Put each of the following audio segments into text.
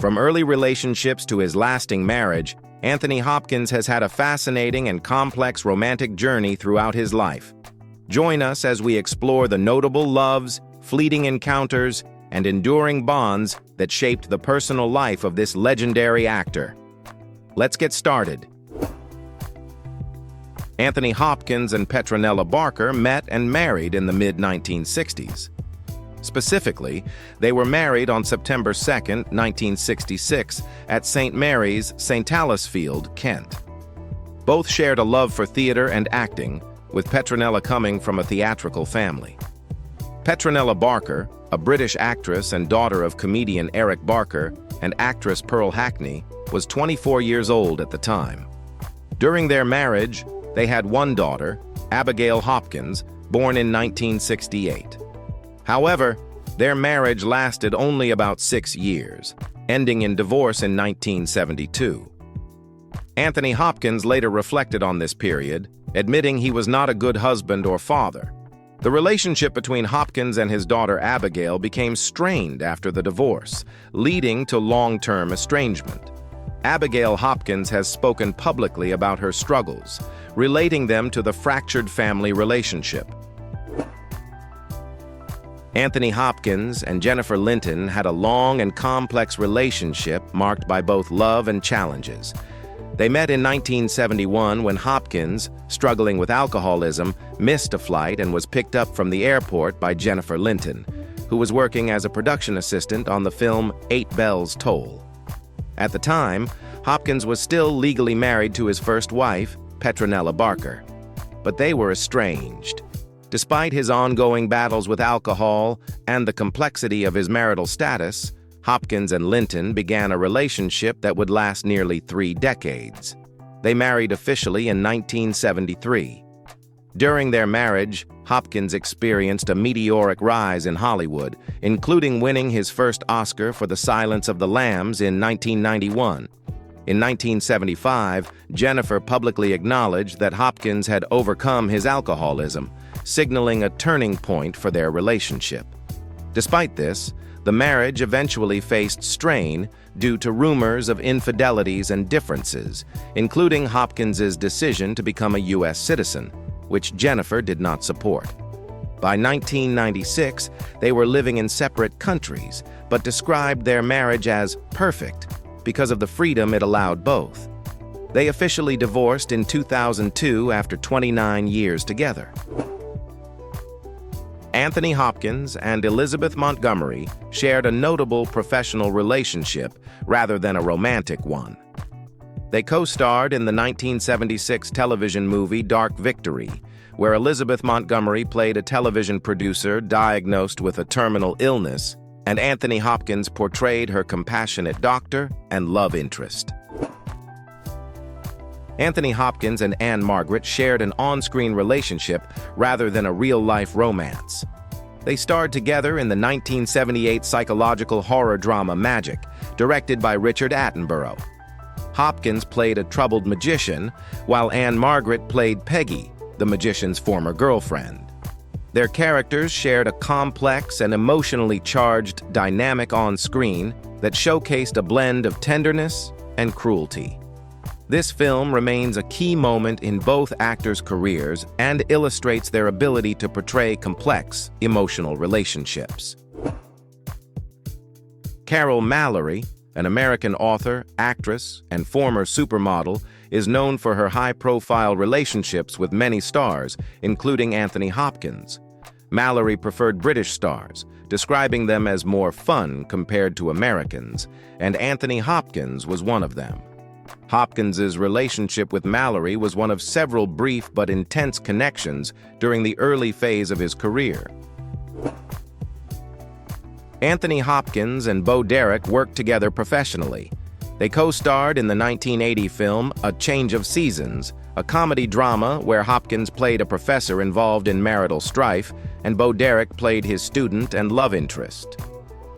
From early relationships to his lasting marriage, Anthony Hopkins has had a fascinating and complex romantic journey throughout his life. Join us as we explore the notable loves, fleeting encounters, and enduring bonds that shaped the personal life of this legendary actor. Let's get started. Anthony Hopkins and Petronella Barker met and married in the mid-1960s. Specifically, they were married on September 2, 1966, at St. Mary's, St. Alisfield, Kent. Both shared a love for theater and acting, with Petronella coming from a theatrical family. Petronella Barker, a British actress and daughter of comedian Eric Barker and actress Pearl Hackney, was 24 years old at the time. During their marriage, they had one daughter, Abigail Hopkins, born in 1968. However, their marriage lasted only about 6 years, ending in divorce in 1972. Anthony Hopkins later reflected on this period, admitting he was not a good husband or father. The relationship between Hopkins and his daughter Abigail became strained after the divorce, leading to long-term estrangement. Abigail Hopkins has spoken publicly about her struggles, relating them to the fractured family relationship. Anthony Hopkins and Jennifer Linton had a long and complex relationship marked by both love and challenges. They met in 1971 when Hopkins, struggling with alcoholism, missed a flight and was picked up from the airport by Jennifer Linton, who was working as a production assistant on the film 8 Bells Toll. At the time, Hopkins was still legally married to his first wife, Petronella Barker, but they were estranged. Despite his ongoing battles with alcohol and the complexity of his marital status, Hopkins and Linton began a relationship that would last nearly 3 decades. They married officially in 1973. During their marriage, Hopkins experienced a meteoric rise in Hollywood, including winning his first Oscar for The Silence of the Lambs in 1991. In 1975, Jennifer publicly acknowledged that Hopkins had overcome his alcoholism, signaling a turning point for their relationship. Despite this, the marriage eventually faced strain due to rumors of infidelities and differences, including Hopkins's decision to become a U.S. citizen, which Jennifer did not support. By 1996, they were living in separate countries, but described their marriage as perfect because of the freedom it allowed both. They officially divorced in 2002 after 29 years together. Anthony Hopkins and Elizabeth Montgomery shared a notable professional relationship rather than a romantic one. They co-starred in the 1976 television movie Dark Victory, where Elizabeth Montgomery played a television producer diagnosed with a terminal illness, and Anthony Hopkins portrayed her compassionate doctor and love interest. Anthony Hopkins and Anne Margaret shared an on-screen relationship rather than a real-life romance. They starred together in the 1978 psychological horror drama Magic, directed by Richard Attenborough. Hopkins played a troubled magician, while Anne Margaret played Peggy, the magician's former girlfriend. Their characters shared a complex and emotionally charged dynamic on-screen that showcased a blend of tenderness and cruelty. This film remains a key moment in both actors' careers and illustrates their ability to portray complex, emotional relationships. Carol Mallory, an American author, actress, and former supermodel, is known for her high-profile relationships with many stars, including Anthony Hopkins. Mallory preferred British stars, describing them as more fun compared to Americans, and Anthony Hopkins was one of them. Hopkins's relationship with Mallory was one of several brief but intense connections during the early phase of his career. Anthony Hopkins and Bo Derek worked together professionally. They co-starred in the 1980 film A Change of Seasons, a comedy drama where Hopkins played a professor involved in marital strife, and Bo Derek played his student and love interest.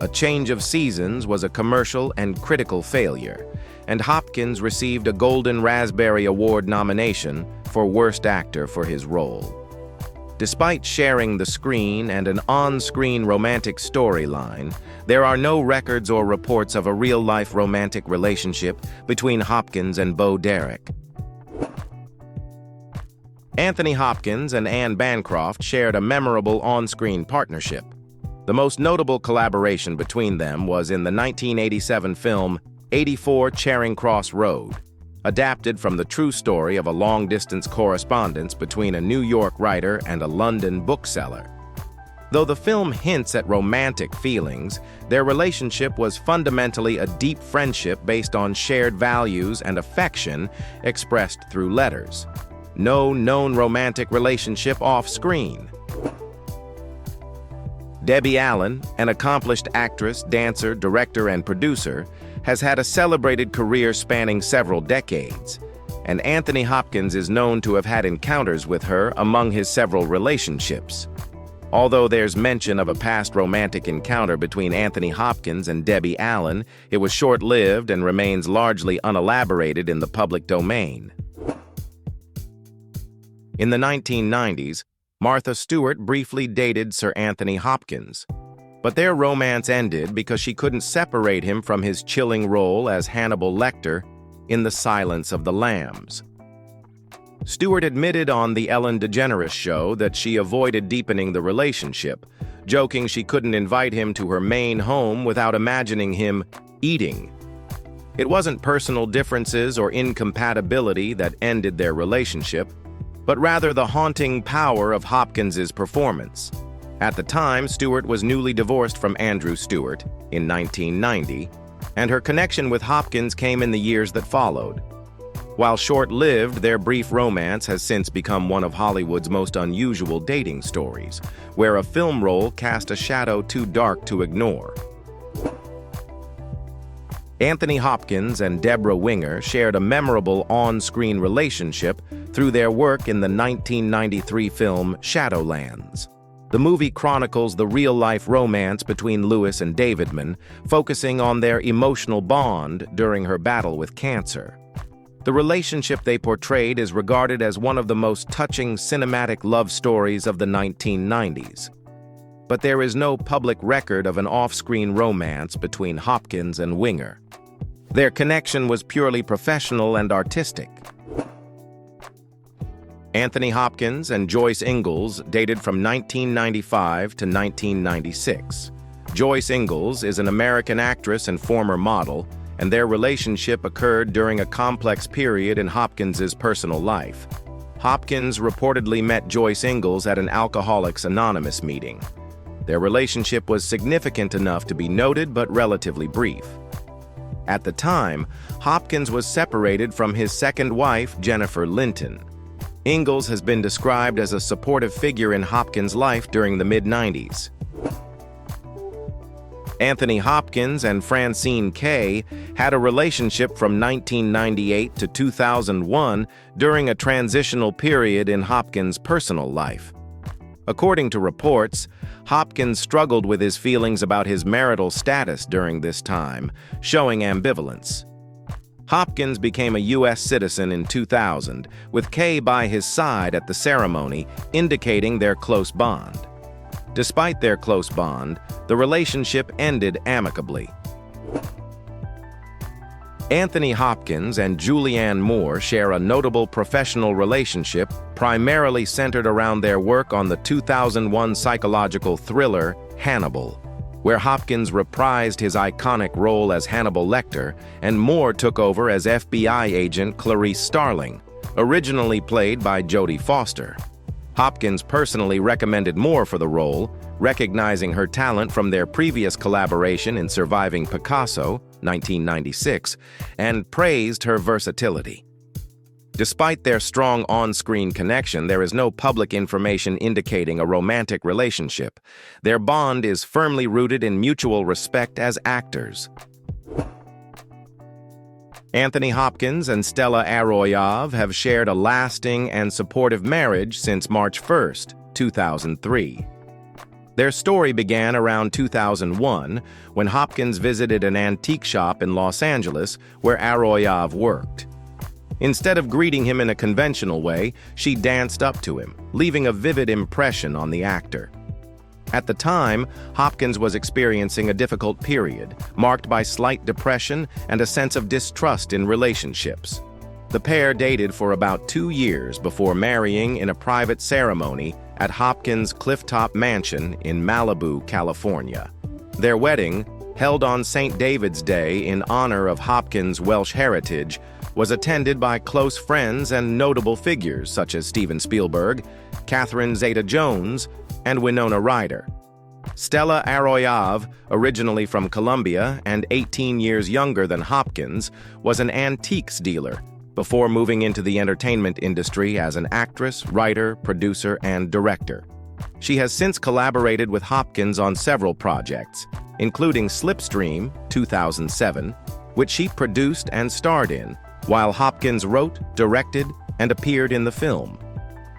A Change of Seasons was a commercial and critical failure, and Hopkins received a Golden Raspberry Award nomination for Worst Actor for his role. Despite sharing the screen and an on-screen romantic storyline, there are no records or reports of a real-life romantic relationship between Hopkins and Bo Derek. Anthony Hopkins and Anne Bancroft shared a memorable on-screen partnership. The most notable collaboration between them was in the 1987 film 84 Charing Cross Road, adapted from the true story of a long-distance correspondence between a New York writer and a London bookseller. Though the film hints at romantic feelings, their relationship was fundamentally a deep friendship based on shared values and affection expressed through letters. No known romantic relationship off-screen. Debbie Allen, an accomplished actress, dancer, director, and producer, has had a celebrated career spanning several decades, and Anthony Hopkins is known to have had encounters with her among his several relationships. Although there's mention of a past romantic encounter between Anthony Hopkins and Debbie Allen, it was short-lived and remains largely unelaborated in the public domain. In the 1990s, Martha Stewart briefly dated Sir Anthony Hopkins, but their romance ended because she couldn't separate him from his chilling role as Hannibal Lecter in The Silence of the Lambs. Stewart admitted on The Ellen DeGeneres Show that she avoided deepening the relationship, joking she couldn't invite him to her main home without imagining him eating. It wasn't personal differences or incompatibility that ended their relationship, but rather the haunting power of Hopkins's performance. At the time, Stewart was newly divorced from Andrew Stewart in 1990, and her connection with Hopkins came in the years that followed. While short-lived, their brief romance has since become one of Hollywood's most unusual dating stories, where a film role cast a shadow too dark to ignore. Anthony Hopkins and Debra Winger shared a memorable on-screen relationship through their work in the 1993 film Shadowlands. The movie chronicles the real-life romance between Lewis and Davidman, focusing on their emotional bond during her battle with cancer. The relationship they portrayed is regarded as one of the most touching cinematic love stories of the 1990s. But there is no public record of an off-screen romance between Hopkins and Winger. Their connection was purely professional and artistic. Anthony Hopkins and Joyce Ingalls dated from 1995 to 1996. Joyce Ingalls is an American actress and former model, and their relationship occurred during a complex period in Hopkins's personal life. Hopkins reportedly met Joyce Ingalls at an Alcoholics Anonymous meeting. Their relationship was significant enough to be noted but relatively brief. At the time, Hopkins was separated from his second wife, Jennifer Linton. Ingalls has been described as a supportive figure in Hopkins' life during the mid-90s. Anthony Hopkins and Francine Kay had a relationship from 1998 to 2001 during a transitional period in Hopkins' personal life. According to reports, Hopkins struggled with his feelings about his marital status during this time, showing ambivalence. Hopkins became a U.S. citizen in 2000, with Kay by his side at the ceremony, indicating their close bond. Despite their close bond, the relationship ended amicably. Anthony Hopkins and Julianne Moore share a notable professional relationship primarily centered around their work on the 2001 psychological thriller Hannibal, where Hopkins reprised his iconic role as Hannibal Lecter and Moore took over as FBI agent Clarice Starling, originally played by Jodie Foster. Hopkins personally recommended Moore for the role, recognizing her talent from their previous collaboration in Surviving Picasso, 1996, and praised her versatility. Despite their strong on-screen connection, there is no public information indicating a romantic relationship. Their bond is firmly rooted in mutual respect as actors. Anthony Hopkins and Stella Aroyave have shared a lasting and supportive marriage since March 1, 2003. Their story began around 2001 when Hopkins visited an antique shop in Los Angeles where Aroyave worked. Instead of greeting him in a conventional way, she danced up to him, leaving a vivid impression on the actor. At the time, Hopkins was experiencing a difficult period, marked by slight depression and a sense of distrust in relationships. The pair dated for about 2 years before marrying in a private ceremony at Hopkins' Clifftop Mansion in Malibu, California. Their wedding, held on St. David's Day in honor of Hopkins' Welsh heritage, was attended by close friends and notable figures such as Steven Spielberg, Catherine Zeta-Jones, and Winona Ryder. Stella Arroyave, originally from Colombia and 18 years younger than Hopkins, was an antiques dealer before moving into the entertainment industry as an actress, writer, producer, and director. She has since collaborated with Hopkins on several projects, including Slipstream, 2007, which she produced and starred in, while Hopkins wrote, directed, and appeared in the film.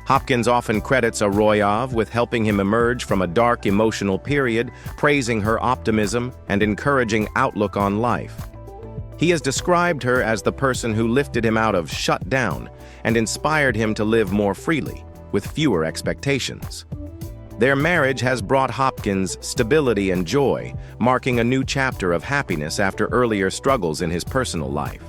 Hopkins often credits Arroyave with helping him emerge from a dark emotional period, praising her optimism and encouraging outlook on life. He has described her as the person who lifted him out of shut down and inspired him to live more freely, with fewer expectations. Their marriage has brought Hopkins stability and joy, marking a new chapter of happiness after earlier struggles in his personal life.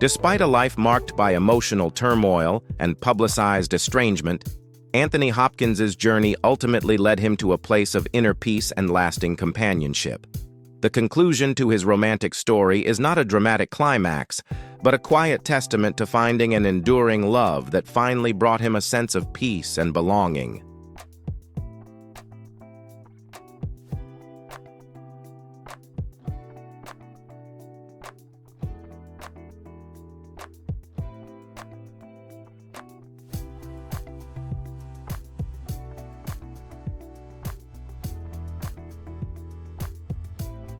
Despite a life marked by emotional turmoil and publicized estrangement, Anthony Hopkins' journey ultimately led him to a place of inner peace and lasting companionship. The conclusion to his romantic story is not a dramatic climax, but a quiet testament to finding an enduring love that finally brought him a sense of peace and belonging.